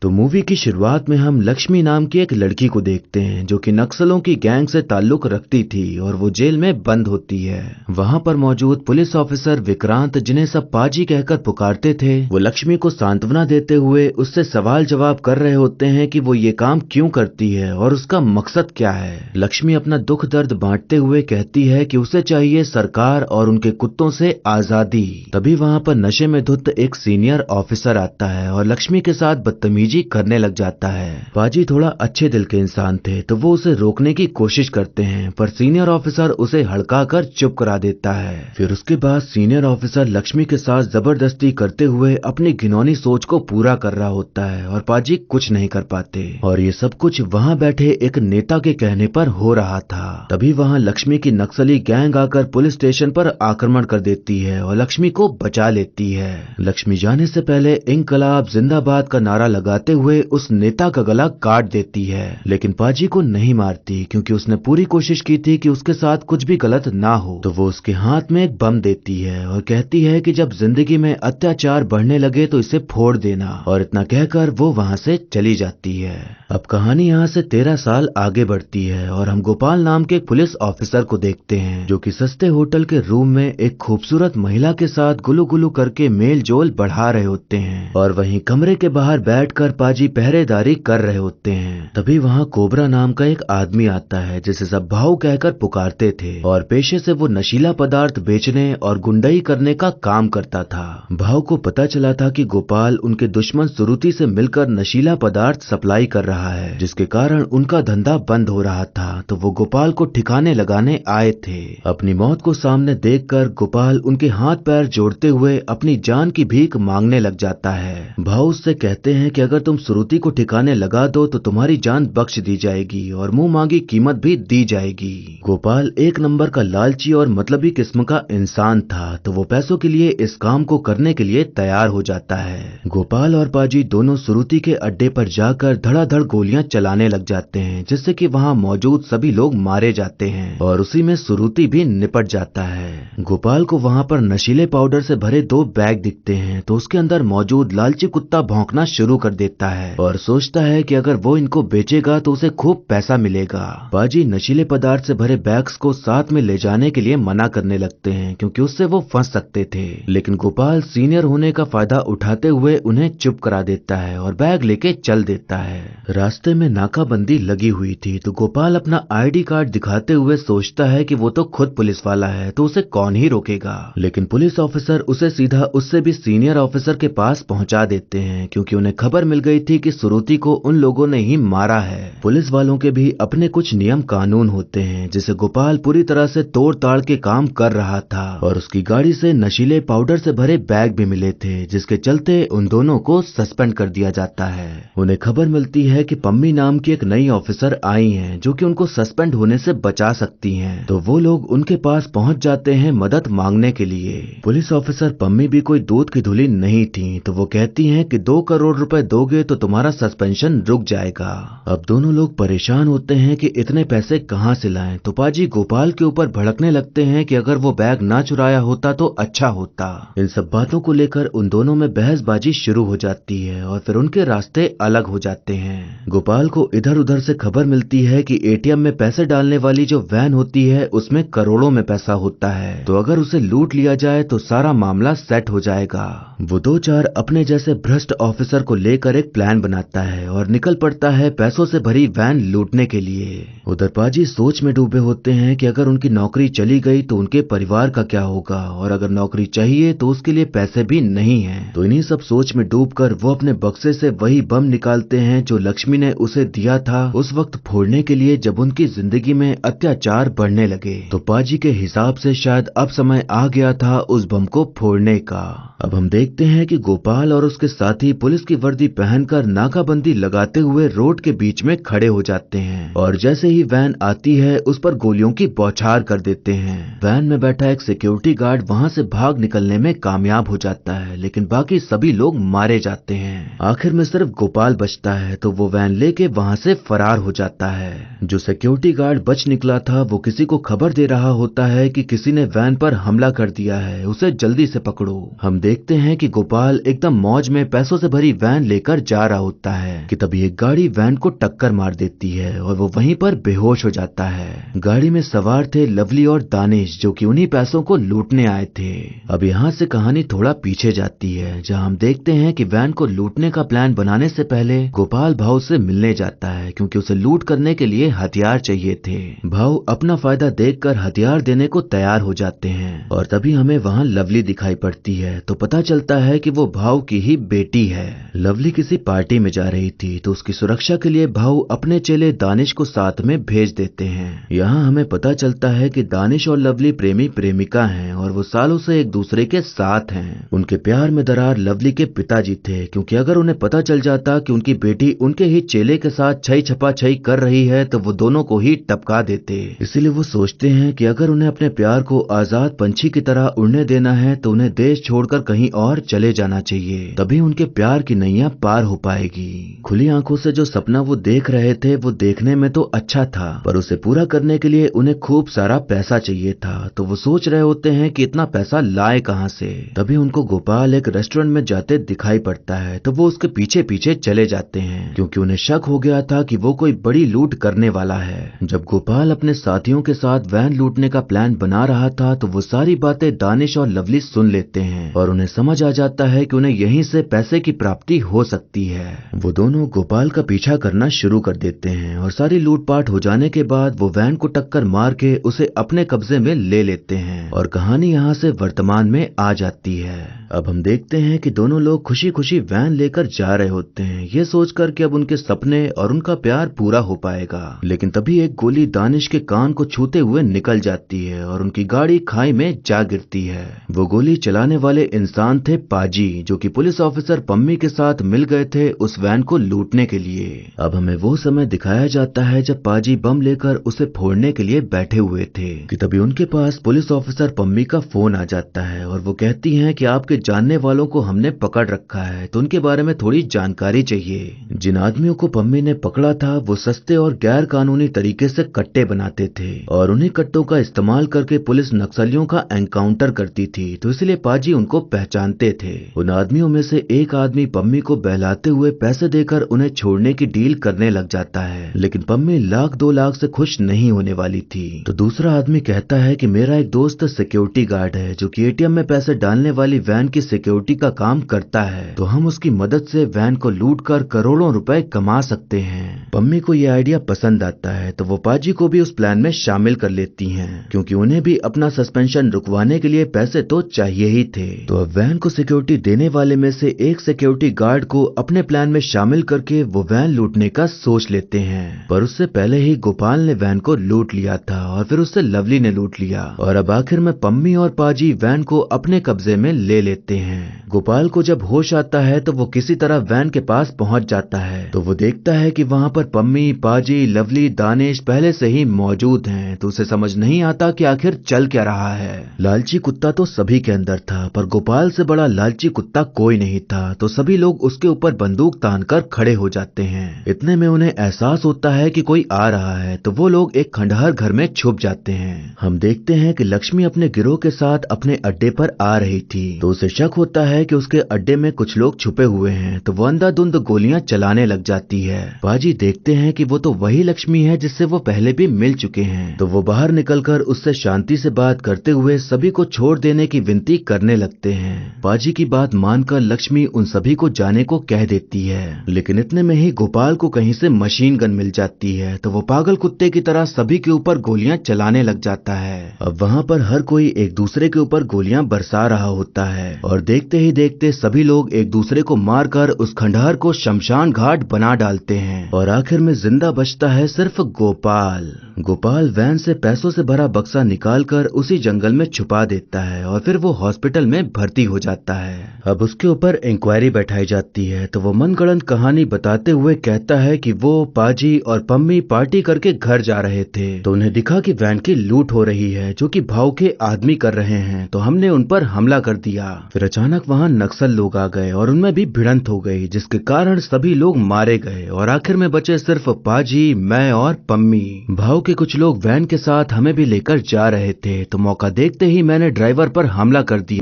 तो मूवी की शुरुआत में हम लक्ष्मी नाम की एक लड़की को देखते हैं जो कि नक्सलों की गैंग से ताल्लुक रखती थी और वो जेल में बंद होती है। वहां पर मौजूद पुलिस ऑफिसर विक्रांत, जिन्हें सब पाजी कहकर पुकारते थे, वो लक्ष्मी को सांत्वना देते हुए उससे सवाल जवाब कर रहे होते हैं कि वो ये काम क्यों करती है और उसका मकसद क्या है। लक्ष्मी अपना दुख दर्द बांटते हुए कहती है कि उसे चाहिए सरकार और उनके कुत्तों से आजादी। तभी वहां पर नशे में धुत एक सीनियर ऑफिसर आता है और लक्ष्मी के साथ बदतमीजी करने लग जाता है। पाजी थोड़ा अच्छे दिल के इंसान थे तो वो उसे रोकने की कोशिश करते हैं, पर सीनियर ऑफिसर उसे हड़काकर चुप करा देता है। फिर उसके बाद सीनियर ऑफिसर लक्ष्मी के साथ जबरदस्ती करते हुए अपनी घिनौनी सोच को पूरा कर रहा होता है और पाजी कुछ नहीं कर पाते। और ये सब कुछ वहां बैठे एक नेता के कहने पर हो रहा था। तभी वहां लक्ष्मी की नक्सली गैंग आकर पुलिस स्टेशन पर आक्रमण कर देती है और लक्ष्मी को बचा लेती है। लक्ष्मी जाने से पहले इंकलाब जिंदाबाद का नारा लगाते हुए उस नेता का गला काट देती है, लेकिन पाजी को नहीं मारती क्योंकि उसने पूरी कोशिश की थी कि उसके साथ कुछ भी गलत ना हो। तो वो उसके हाथ में एक बम देती है और कहती है कि जब जिंदगी में अत्याचार बढ़ने लगे तो इसे फोड़ देना, और इतना कहकर वो वहां से चली जाती है। अब कहानी यहाँ से 13 साल आगे बढ़ती है और हम गोपाल नाम के एक पुलिस ऑफिसर को देखते हैं जो कि सस्ते होटल के रूम में एक खूबसूरत महिला के साथ गुलू गुलू करके मेल जोल बढ़ा रहे होते हैं, और वहीं कमरे के बाहर बैठकर पाजी पहरेदारी कर रहे होते हैं। तभी वहाँ कोबरा नाम का एक आदमी आता है जिसे सब भाऊ कहकर पुकारते थे, और पेशे से वो नशीला पदार्थ बेचने और गुंडई करने का काम करता था। भाऊ को पता चला था कि गोपाल उनके दुश्मन सुरुति से मिलकर नशीला पदार्थ सप्लाई कर रहा है, जिसके कारण उनका धंधा बंद हो रहा था। तो वो गोपाल को ठिकाने लगाने आए थे। अपनी मौत को सामने देखकर गोपाल उनके हाथ पैर जोड़ते हुए अपनी जान की भीख मांगने लग जाता है। भाऊ उससे कहते हैं कि अगर तुम सुरुति को ठिकाने लगा दो तो तुम्हारी जान बख्श दी जाएगी और मुंह मांगी कीमत भी दी जाएगी। गोपाल एक नंबर का लालची और मतलबी किस्म का इंसान था, तो वो पैसों के लिए इस काम को करने के लिए तैयार हो जाता है। गोपाल और पाजी दोनों सुरुति के अड्डे पर जाकर धड़ाधड़ गोलियां चलाने लग जाते हैं, जिससे कि वहां मौजूद सभी लोग मारे जाते हैं और उसी में सुरुति भी निपट जाता है। गोपाल को वहां पर नशीले पाउडर से भरे 2 बैग दिखते हैं, तो उसके अंदर मौजूद लालची कुत्ता भौंकना शुरू कर देता है और सोचता है कि अगर वो इनको बेचेगा तो उसे खूब पैसा मिलेगा। पाजी नशीले पदार्थ से भरे बैग्स को साथ में ले जाने के लिए मना करने लगते हैं क्योंकि उससे वो फंस सकते थे, लेकिन गोपाल सीनियर होने का फायदा उठाते हुए उन्हें चुप करा देता है और बैग लेके चल देता है। रास्ते में नाकाबंदी लगी हुई थी, तो गोपाल अपना आईडी कार्ड दिखाते हुए सोचता है कि वो तो खुद पुलिस वाला है तो उसे कौन ही रोकेगा, लेकिन पुलिस ऑफिसर उसे सीधा उससे भी सीनियर ऑफिसर के पास पहुंचा देते हैं क्योंकि उन्हें खबर मिल गई थी कि सुरुति को उन लोगों ने ही मारा है। पुलिस वालों के भी अपने कुछ नियम कानून होते हैं जिसे गोपाल पूरी तरह से तोड़ ताड़ के काम कर रहा था, और उसकी गाड़ी से नशीले पाउडर से भरे बैग भी मिले थे, जिसके चलते उन दोनों को सस्पेंड कर दिया जाता है। उन्हें खबर मिलती है कि पम्मी नाम की एक नई ऑफिसर आई हैं जो कि उनको सस्पेंड होने से बचा सकती हैं, तो वो लोग उनके पास पहुंच जाते हैं मदद मांगने के लिए। पुलिस ऑफिसर पम्मी भी कोई दूध की धुली नहीं थी, तो वो कहती हैं कि 2 करोड़ रुपए दोगे तो तुम्हारा सस्पेंशन रुक जाएगा। अब दोनों लोग परेशान होते हैं कि इतने पैसे कहां से लाएं, तो पाजी गोपाल के ऊपर भड़कने लगते हैं कि अगर वो बैग ना चुराया होता तो अच्छा होता। इन सब बातों को लेकर उन दोनों में बहसबाजी शुरू हो जाती है और फिर उनके रास्ते अलग हो जाते हैं। गोपाल को इधर उधर से खबर मिलती है कि एटीएम में पैसे डालने वाली जो वैन होती है उसमें करोड़ों में पैसा होता है, तो अगर उसे लूट लिया जाए तो सारा मामला सेट हो जाएगा। वो 2-4 अपने जैसे भ्रष्ट ऑफिसर को लेकर एक प्लान बनाता है और निकल पड़ता है पैसों से भरी वैन लूटने के लिए। उधर पाजी सोच में डूबे होते हैं कि अगर उनकी नौकरी चली गई तो उनके परिवार का क्या होगा, और अगर नौकरी चाहिए तो उसके लिए पैसे भी नहीं हैं। तो इन्हीं सब सोच में डूबकर वो अपने बक्से से वही बम निकालते हैं जो लक्ष्मी ने उसे दिया था उस वक्त फोड़ने के लिए जब उनकी जिंदगी में अत्याचार बढ़ने लगे। तो पाजी के हिसाब से शायद अब समय आ गया था उस बम को फोड़ने का। अब हम देखते हैं कि गोपाल और उसके साथी पुलिस की वर्दी पहनकर नाकाबंदी लगाते हुए रोड के बीच में खड़े हो जाते हैं, और जैसे ही वैन आती है उस पर गोलियों की बौछार कर देते हैं। वैन में बैठा एक सिक्योरिटी गार्ड वहां से भाग निकलने में कामयाब हो जाता है, लेकिन बाकी सभी लोग मारे जाते हैं। आखिर में सिर्फ गोपाल बचता है, तो वो वैन लेके वहां से फरार हो जाता है। जो सिक्योरिटी गार्ड बच निकला था वो किसी को खबर दे रहा होता है कि किसी ने वैन पर हमला कर दिया है, उसे जल्दी से पकड़ो। हम देखते हैं कि गोपाल एकदम मौज में पैसों से भरी वैन लेकर लेकर जा रहा होता है कि तभी एक गाड़ी वैन को टक्कर मार देती है और वो वहीं पर बेहोश हो जाता है। गाड़ी में सवार थे लवली और दानिश, जो कि उन्हीं पैसों को लूटने आए थे। अब यहाँ से कहानी थोड़ा पीछे जाती है, जहाँ हम देखते हैं कि वैन को लूटने का प्लान बनाने से पहले गोपाल भाऊ से मिलने जाता है, क्योंकि उसे लूट करने के लिए हथियार चाहिए थे। भाऊ अपना फायदा देखकर हथियार देने को तैयार हो जाते हैं और तभी हमें वहाँ लवली दिखाई पड़ती है, तो पता चलता है कि वो भाऊ की ही बेटी है। लवली किसी पार्टी में जा रही थी, तो उसकी सुरक्षा के लिए भाऊ अपने चेले दानिश को साथ में भेज देते हैं। यहाँ हमें पता चलता है कि दानिश और लवली प्रेमी प्रेमिका हैं और वो सालों से एक दूसरे के साथ हैं। उनके प्यार में दरार लवली के पिताजी थे, क्योंकि अगर उन्हें पता चल जाता कि उनकी बेटी उनके ही चेले के साथ छई छपा छई कर रही है तो वो दोनों को ही टपका देते। इसीलिए वो सोचते हैं कि अगर उन्हें अपने प्यार को आजाद पंछी की तरह उड़ने देना है तो उन्हें देश छोड़कर कहीं और चले जाना चाहिए, तभी उनके प्यार की नैया पार हो पाएगी। खुली आंखों से जो सपना वो देख रहे थे वो देखने में तो अच्छा था, पर उसे पूरा करने के लिए उन्हें खूब सारा पैसा चाहिए था। तो वो सोच रहे होते हैं कि इतना पैसा लाए कहां से। तभी उनको गोपाल एक रेस्टोरेंट में जाते दिखाई पड़ता है, तो वो उसके पीछे पीछे चले जाते हैं, क्योंकि उन्हें शक हो गया था कि वो कोई बड़ी लूट करने वाला है। जब गोपाल अपने साथियों के साथ वैन लूटने का प्लान बना रहा था तो वो सारी बातें दानिश और लवली सुन लेते हैं और उन्हें समझ आ जाता है कि उन्हें यहीं से पैसे की प्राप्ति हो सकती है। वो दोनों गोपाल का पीछा करना शुरू कर देते हैं और सारी लूटपाट हो जाने के बाद वो वैन को टक्कर मार के उसे अपने कब्जे में ले लेते हैं और कहानी यहाँ से वर्तमान में आ जाती है। अब हम देखते हैं कि दोनों लोग खुशी खुशी वैन लेकर जा रहे होते हैं, ये सोचकर कि अब उनके सपने और उनका प्यार पूरा हो पाएगा। लेकिन तभी एक गोली दानिश के कान को छूते हुए निकल जाती है और उनकी गाड़ी खाई में जा गिरती है। वो गोली चलाने वाले इंसान थे पाजी, जो कि पुलिस ऑफिसर पम्मी के साथ मिल गए थे उस वैन को लूटने के लिए। अब हमें वो समय दिखाया जाता है जब पाजी बम लेकर उसे फोड़ने के लिए बैठे हुए थे कि तभी उनके पास पुलिस ऑफिसर पम्मी का फोन आ जाता है और वो कहती हैं कि आपके जानने वालों को हमने पकड़ रखा है, तो उनके बारे में थोड़ी जानकारी चाहिए। जिन आदमियों को पम्मी ने पकड़ा था वो सस्ते और गैर कानूनी तरीके से कट्टे बनाते थे और उन्हीं कट्टों का इस्तेमाल करके पुलिस नक्सलियों का एनकाउंटर करती थी, तो इसलिए पाजी उनको पहचानते थे। उन आदमियों में से एक आदमी पम्मी को बहलाते हुए पैसे देकर उन्हें छोड़ने की डील करने लग जाता है, लेकिन पम्मी लाख 2 लाख से खुश नहीं होने वाली थी। तो दूसरा आदमी कहता है कि मेरा एक दोस्त सिक्योरिटी गार्ड है जो कि एटीएम में पैसे डालने वाली वैन की सिक्योरिटी का काम करता है, तो हम उसकी मदद से वैन को लूट कर करोड़ों रुपए कमा सकते हैं। पम्मी को यह आइडिया पसंद आता है, तो वो पाजी को भी उस प्लान में शामिल कर लेती हैं, क्योंकि उन्हें भी अपना सस्पेंशन रुकवाने के लिए पैसे तो चाहिए ही थे। तो अब वैन को सिक्योरिटी देने वाले में से एक सिक्योरिटी गार्ड को अपने प्लान में शामिल करके वो वैन लूटने का सोच लेते हैं, पर उससे पहले ही गोपाल ने वैन को लूट लिया था और फिर उससे लवली ने लूट लिया और अब आखिर में पम्मी और पाजी वैन को अपने कब्जे में ले लेते हैं। गोपाल को जब होश आता है तो वो किसी तरह वैन के पास पहुंच जाता है, तो वो देखता है कि वहां पर पम्मी, पाजी, लवली, दानिश पहले से ही मौजूद हैं, तो उसे समझ नहीं आता कि आखिर चल क्या रहा है। लालची कुत्ता तो सभी के अंदर था, पर गोपाल से बड़ा लालची कुत्ता कोई नहीं था, तो सभी लोग उसके ऊपर बंदूक तानकर खड़े हो जाते हैं। इतने में उन्हें एहसास होता है कि कोई आ रहा है, तो वो लोग एक खंडहर घर में छुप जाते हैं। हम देखते हैं कि लक्ष्मी अपने गिरोह के साथ अपने अड्डे पर आ रही थी, तो उसे शक होता है कि उसके अड्डे में कुछ लोग छुपे हुए हैं, तो वो अंधाधुंध गोलियां चलाने लग जाती है। पाजी देखते हैं कि वो तो वही लक्ष्मी है जिससे वो पहले भी मिल चुके हैं, तो वो बाहर निकलकर उससे शांति से बात करते हुए सभी को छोड़ देने की विनती करने लगते हैं। पाजी की बात मानकर लक्ष्मी उन सभी को जाने को कह देती है, लेकिन इतने में ही गोपाल को कहीं से मशीन गन मिल जाती है, तो वो पागल कुत्ते की तरह सभी के ऊपर गोलियां चलाने लग जाता है। अब वहाँ पर हर कोई एक दूसरे के ऊपर गोलियां बरसा रहा होता है और देखते ही देखते सभी लोग एक दूसरे को मारकर उस खंडहर को शमशान घाट बना डालते हैं और आखिर में जिंदा बचता है सिर्फ गोपाल। गोपाल वैन से पैसों से भरा बक्सा निकालकर उसी जंगल में छुपा देता है और फिर वो हॉस्पिटल में भर्ती हो जाता है। अब उसके ऊपर इंक्वायरी बैठाई जाती है, तो वो मनगढ़ंत कहानी बताते हुए कहता है कि वो, पाजी और पम्मी पार्टी करके घर जा रहे थे, तो उन्हें दिखा कि वैन की लूट हो रही है जो कि भाव के आदमी कर रहे हैं, तो हमने उन पर हमला कर दिया। फिर अचानक वहाँ नक्सल लोग आ गए और उनमें भी भिड़ंत हो गई, जिसके कारण सभी लोग मारे गए और आखिर में बचे सिर्फ पाजी, मैं और पम्मी। भाव के कुछ लोग वैन के साथ हमें भी लेकर जा रहे थे, तो मौका देखते ही मैंने ड्राइवर पर हमला कर दिया।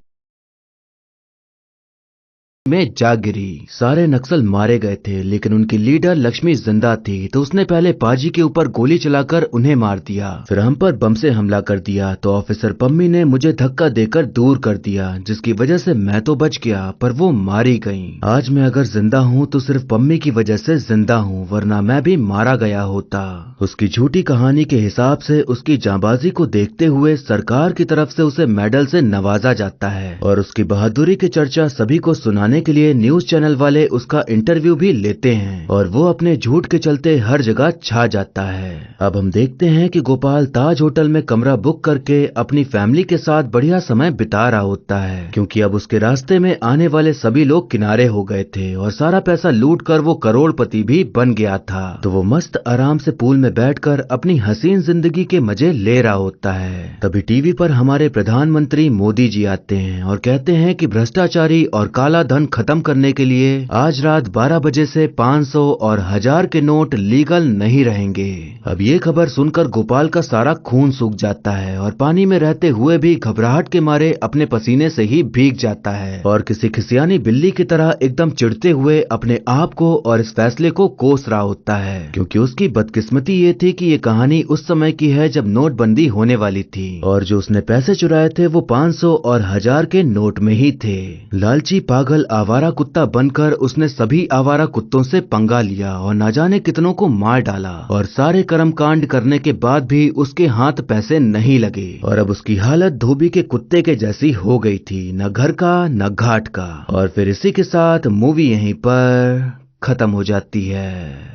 में जा गिरी। सारे नक्सल मारे गए थे, लेकिन उनकी लीडर लक्ष्मी जिंदा थी, तो उसने पहले पाजी के ऊपर गोली चलाकर उन्हें मार दिया। फिर हम पर बम से हमला कर दिया, तो ऑफिसर पम्मी ने मुझे धक्का देकर दूर कर दिया, जिसकी वजह से मैं तो बच गया, पर वो मारी गईं। आज मैं अगर जिंदा हूँ तो सिर्फ पम्मी की वजह से जिंदा हूँ, वरना मैं भी मारा गया होता। उसकी झूठी कहानी के हिसाब से उसकी जांबाजी को देखते हुए सरकार की तरफ से उसे मेडल से नवाजा जाता है, और उसकी बहादुरी की चर्चा सभी को सुनाने के लिए न्यूज चैनल वाले उसका इंटरव्यू भी लेते हैं, और वो अपने झूठ के चलते हर जगह छा जाता है। अब हम देखते हैं कि गोपाल ताज होटल में कमरा बुक करके अपनी फैमिली के साथ बढ़िया समय बिता रहा होता है, क्योंकि अब उसके रास्ते में आने वाले सभी लोग किनारे हो गए थे और सारा पैसा लूट कर वो करोड़पति भी बन गया था। तो वो मस्त आराम से पूल में बैठकर अपनी हसीन जिंदगी के मजे ले रहा होता है। तभी टीवी पर हमारे प्रधानमंत्री मोदी जी आते हैं और कहते हैं कि भ्रष्टाचारी और काला धन खत्म करने के लिए आज रात 12 बजे से 500 और 1000 के नोट लीगल नहीं रहेंगे। अब ये खबर सुनकर गोपाल का सारा खून सूख जाता है और पानी में रहते हुए भी घबराहट के मारे अपने पसीने से ही भीग जाता है, और किसी खिसियानी बिल्ली की तरह एकदम चिढ़ते हुए अपने आप को और इस फैसले को कोस रहा होता है, क्योंकि उसकी बदकिस्मती ये थी कि ये कहानी उस समय की है जब नोटबंदी होने वाली थी, और जो उसने पैसे चुराए थे वो 500 और 1000 के नोट में ही थे। लालची पागल आवारा कुत्ता बनकर उसने सभी आवारा कुत्तों से पंगा लिया और न जाने कितनों को मार डाला, और सारे कर्मकांड करने के बाद भी उसके हाथ पैसे नहीं लगे, और अब उसकी हालत धोबी के कुत्ते के जैसी हो गई थी, न घर का न घाट का। और फिर इसी के साथ मूवी यहीं पर खत्म हो जाती है।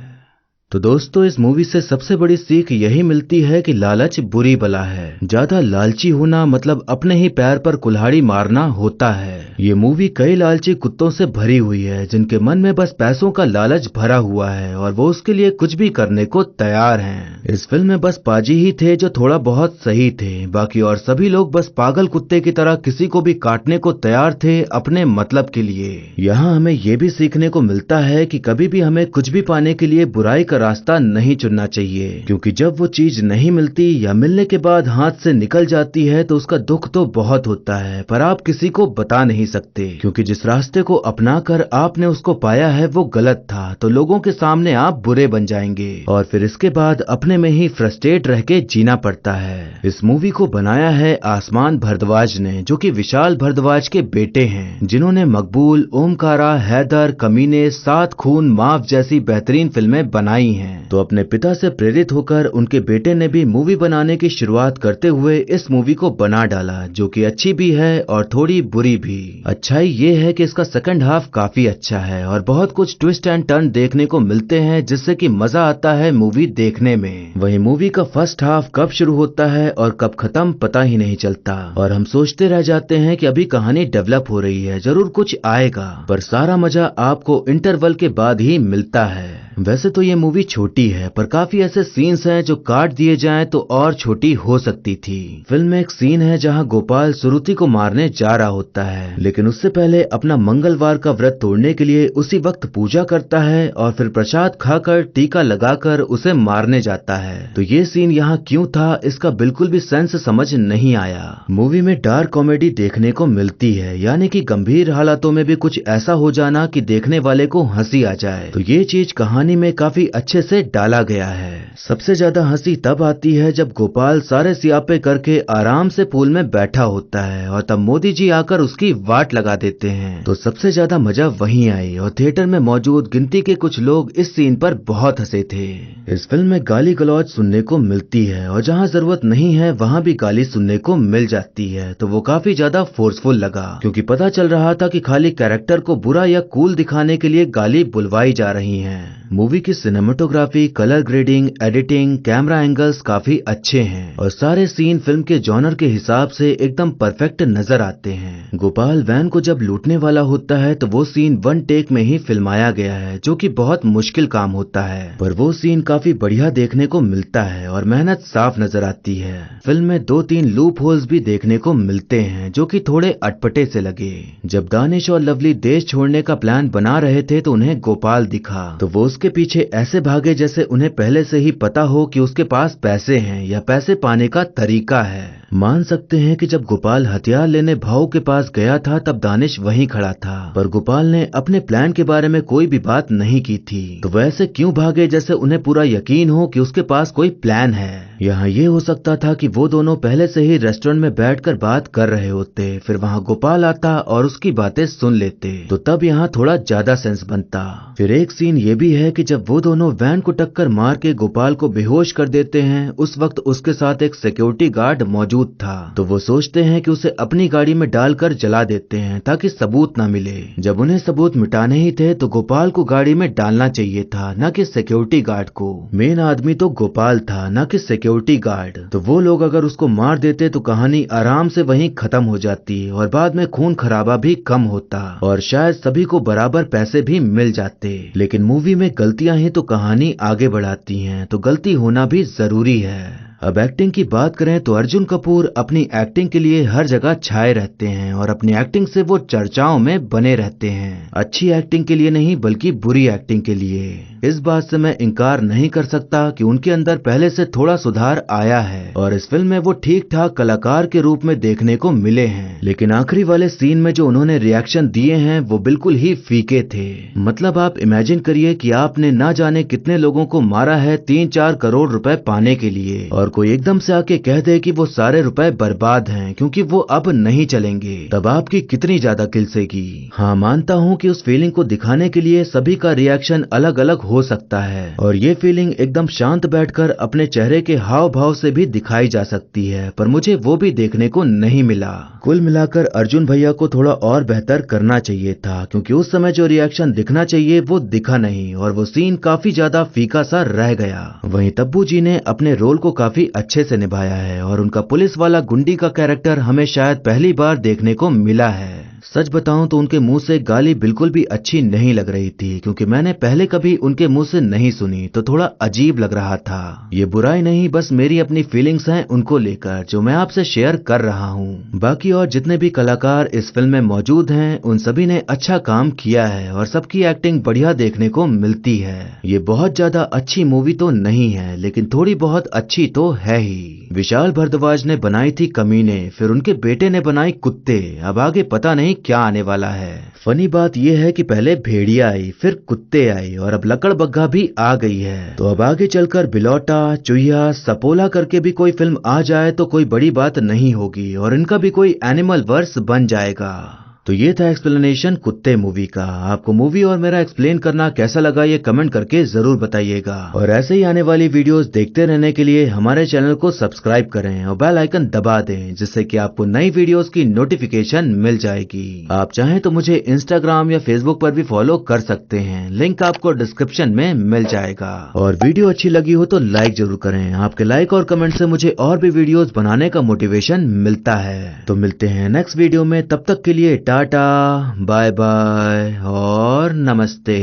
तो दोस्तों, इस मूवी से सबसे बड़ी सीख यही मिलती है कि लालच बुरी बला है। ज्यादा लालची होना मतलब अपने ही पैर पर कुल्हाड़ी मारना होता है। ये मूवी कई लालची कुत्तों से भरी हुई है, जिनके मन में बस पैसों का लालच भरा हुआ है और वो उसके लिए कुछ भी करने को तैयार हैं। इस फिल्म में बस पाजी ही थे जो थोड़ा बहुत सही थे, बाकी और सभी लोग बस पागल कुत्ते की तरह किसी को भी काटने को तैयार थे अपने मतलब के लिए। यहाँ हमें ये भी सीखने को मिलता है कि कभी भी हमें कुछ भी पाने के लिए बुराई का रास्ता नहीं चुनना चाहिए, क्योंकि जब वो चीज नहीं मिलती या मिलने के बाद हाथ से निकल जाती है तो उसका दुख तो बहुत होता है, पर आप किसी को बता नहीं सकते, क्योंकि जिस रास्ते को अपनाकर आपने उसको पाया है वो गलत था, तो लोगों के सामने आप बुरे बन जाएंगे और फिर इसके बाद अपने में ही फ्रस्ट्रेट रह के जीना पड़ता है। इस मूवी को बनाया है आसमान भारद्वाज ने, जो कि विशाल भारद्वाज के बेटे हैं, जिन्होंने मकबूल, ओमकारा, हैदर, कमीने, सात खून, माफ जैसी बेहतरीन फिल्में बनाई हैं। तो अपने पिता से प्रेरित होकर उनके बेटे ने भी मूवी बनाने की शुरुआत करते हुए इस मूवी को बना डाला, जो कि अच्छी भी है और थोड़ी बुरी भी। अच्छाई ये है कि इसका सेकंड हाफ काफी अच्छा है और बहुत कुछ ट्विस्ट एंड टर्न देखने को मिलते हैं, जिससे कि मजा आता है मूवी देखने में। वहीं मूवी का फर्स्ट हाफ कब शुरू होता है और कब खत्म पता ही नहीं चलता, और हम सोचते रह जाते हैं कि अभी कहानी डेवलप हो रही है, जरूर कुछ आएगा, पर सारा मजा आपको इंटरवल के बाद ही मिलता है। वैसे तो ये मूवी छोटी है, पर काफी ऐसे सीन्स हैं जो काट दिए जाएं तो और छोटी हो सकती थी। फिल्म में एक सीन है जहां गोपाल सुरुचि को मारने जा रहा होता है, लेकिन उससे पहले अपना मंगलवार का व्रत तोड़ने के लिए उसी वक्त पूजा करता है और फिर प्रसाद खाकर टीका लगाकर उसे मारने जाता है। तो ये सीन यहाँ क्यों था, इसका बिल्कुल भी सेंस समझ नहीं आया। मूवी में डार्क कॉमेडी देखने को मिलती है, यानी कि गंभीर हालातों में भी कुछ ऐसा हो जाना कि देखने वाले को हंसी आ जाए। तो ये चीज कहानी में काफी अच्छे से डाला गया है। सबसे ज्यादा हंसी तब आती है जब गोपाल सारे सियापे करके आराम से पूल में बैठा होता है और तब मोदी जी आकर उसकी वाट लगा देते हैं, तो सबसे ज्यादा मजा वहीं आई और थिएटर में मौजूद गिनती के कुछ लोग इस सीन पर बहुत हंसे थे। इस फिल्म में गाली गलौज सुनने को मिलती है और जहाँ जरूरत नहीं है वहाँ भी गाली सुनने को मिल जाती है, तो वो काफी ज्यादा फोर्सफुल लगा, क्योंकि पता चल रहा था कि खाली कैरेक्टर को बुरा या कूल दिखाने के लिए गाली बुलवाई जा रही हैं। मूवी की cinematography, colour grading, editing, camera angles काफी अच्छे हैं और सारे सीन फिल्म के जॉनर के हिसाब से एकदम परफेक्ट नजर आते हैं। गोपाल वैन को जब लूटने वाला होता है तो वो सीन वन टेक में ही फिल्माया गया है, जो कि बहुत मुश्किल काम होता है, पर वो सीन काफी बढ़िया देखने को मिलता है और मेहनत साफ नजर आती है। फिल्म में 2-3 लूप होल्स भी देखने को मिलते हैं, जो कि थोड़े अटपटे से लगे। जब दानिश और लवली देश छोड़ने का प्लान बना रहे थे तो उन्हें गोपाल दिखा, तो वो उसके पीछे ऐसे भागे जैसे उन्हें पहले से ही पता हो कि उसके पास पैसे हैं या पैसे पाने का तरीका है। मान सकते हैं कि जब गोपाल हथियार लेने भाऊ के पास गया था तब दानिश वहीं खड़ा था, पर गोपाल ने अपने प्लान के बारे में कोई भी बात नहीं की थी। तो वैसे क्यों भागे जैसे उन्हें पूरा यकीन हो कि उसके पास कोई प्लान है। यहाँ ये हो सकता था कि वो दोनों पहले से ही रेस्टोरेंट में बैठकर बात कर रहे होते, फिर वहाँ गोपाल आता और उसकी बातें सुन लेते, तो तब यहाँ थोड़ा ज्यादा सेंस बनता। फिर एक सीन ये भी है कि जब वो दोनों वैन को टक्कर मार के गोपाल को बेहोश कर देते हैं, उस वक्त उसके साथ एक सिक्योरिटी गार्ड मौजूद था। तो वो सोचते हैं कि उसे अपनी गाड़ी में डालकर जला देते हैं ताकि सबूत ना मिले। जब उन्हें सबूत मिटाने ही थे तो गोपाल को गाड़ी में डालना चाहिए था, न कि सिक्योरिटी गार्ड को। मेन आदमी तो गोपाल था, न कि सिक्योरिटी गार्ड। तो वो लोग अगर उसको मार देते तो कहानी आराम से वहीं खत्म हो जाती और बाद में खून खराबा भी कम होता और शायद सभी को बराबर पैसे भी मिल जाते। लेकिन मूवी में गलतियां ही तो कहानी आगे बढ़ाती हैं, तो गलती होना भी जरूरी है। अब एक्टिंग की बात करें तो अर्जुन कपूर अपनी एक्टिंग के लिए हर जगह छाए रहते हैं और अपनी एक्टिंग से वो चर्चाओं में बने रहते हैं। अच्छी एक्टिंग के लिए नहीं बल्कि बुरी एक्टिंग के लिए। इस बात से मैं इनकार नहीं कर सकता कि उनके अंदर पहले से थोड़ा सुधार आया है और इस फिल्म में वो ठीक ठाक कलाकार के रूप में देखने को मिले हैं। लेकिन आखिरी वाले सीन में जो उन्होंने रिएक्शन दिए हैं वो बिल्कुल ही फीके थे। मतलब आप इमेजिन करिए कि आपने ना जाने कितने लोगों को मारा है 3-4 करोड़ रुपए पाने के लिए, और कोई एकदम से आके कह दे कि वो सारे रुपए बर्बाद हैं क्योंकि वो अब नहीं चलेंगे, तब आपकी कितनी ज्यादा खिलसेगी। हाँ, मानता हूँ कि उस फीलिंग को दिखाने के लिए सभी का रिएक्शन अलग अलग हो सकता है और ये फीलिंग एकदम शांत बैठकर अपने चेहरे के हाव भाव से भी दिखाई जा सकती है, पर मुझे वो भी देखने को नहीं मिला। कुल मिलाकर अर्जुन भैया को थोड़ा और बेहतर करना चाहिए था, क्योंकि उस समय जो रिएक्शन दिखना चाहिए वो दिखा नहीं और वो सीन काफी ज्यादा फीका सा रह गया। वहीं तब्बू जी ने अपने रोल को काफी अच्छे से निभाया है और उनका पुलिस वाला गुंडी का कैरेक्टर हमें शायद पहली बार देखने को मिला है। सच बताऊं तो उनके मुंह से गाली बिल्कुल भी अच्छी नहीं लग रही थी, क्योंकि मैंने पहले कभी उनके मुंह से नहीं सुनी, तो थोड़ा अजीब लग रहा था। ये बुराई नहीं, बस मेरी अपनी फीलिंग्स हैं उनको लेकर जो मैं आपसे शेयर कर रहा हूँ। बाकी और जितने भी कलाकार इस फिल्म में मौजूद हैं उन सभी ने अच्छा काम किया है और सबकी एक्टिंग बढ़िया देखने को मिलती है। ये बहुत ज्यादा अच्छी मूवी तो नहीं है, लेकिन थोड़ी बहुत अच्छी तो है ही। विशाल भारद्वाज ने बनाई थी कमीने, फिर उनके बेटे ने बनाई कुत्ते, अब आगे पता नहीं क्या आने वाला है। फनी बात यह है कि पहले भेड़िया आई, फिर कुत्ते आई और अब लकड़बग्घा भी आ गई है। तो अब आगे चलकर बिलौटा, चुहिया, सपोला करके भी कोई फिल्म आ जाए तो कोई बड़ी बात नहीं होगी और इनका भी कोई एनिमल वर्स बन जाएगा। तो ये था एक्सप्लेनेशन कुत्ते मूवी का। आपको मूवी और मेरा एक्सप्लेन करना कैसा लगा ये कमेंट करके जरूर बताइएगा और ऐसे ही आने वाली वीडियोस देखते रहने के लिए हमारे चैनल को सब्सक्राइब करें और बेल आइकन दबा दें, जिससे कि आपको नई वीडियोस की नोटिफिकेशन मिल जाएगी। आप चाहें तो मुझे इंस्टाग्राम या फेसबुक पर भी फॉलो कर सकते हैं, लिंक आपको डिस्क्रिप्शन में मिल जाएगा। और वीडियो अच्छी लगी हो तो लाइक जरूर करें, आपके लाइक और कमेंट से मुझे और भी वीडियोस बनाने का मोटिवेशन मिलता है। तो मिलते हैं नेक्स्ट वीडियो में, तब तक के लिए टाटा, बाय बाय और नमस्ते।